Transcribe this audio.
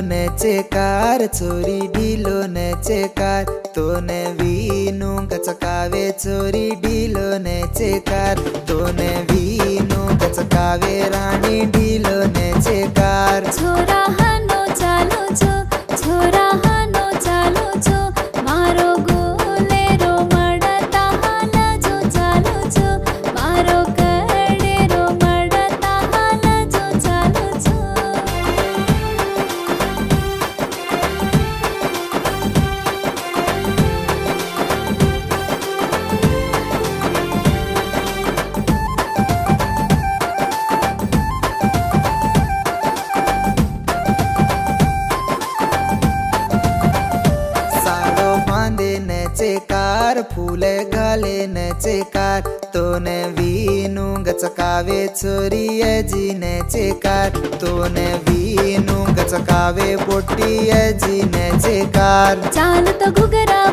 नेचे car छोरी ढीलो नेचे car तोने वीनू गचकावे छोरी ढीलो नेचे कार तोने वीनू गचकावे राणी ढीलो नेचे कार। छोरा हानो चालो छो छोरा हानो चालो छो मारो गोलेरो मडता हाला जो चालो छो मारो कडेरो मडता हाला जो चालो छो। नेचे कार फूले घाले नेचे कार तोने वीनू गचकावे छोरी जी नेचे कार तोने वीनू गचकावे पोटी जी नेचे कार। चाल तो घुघरा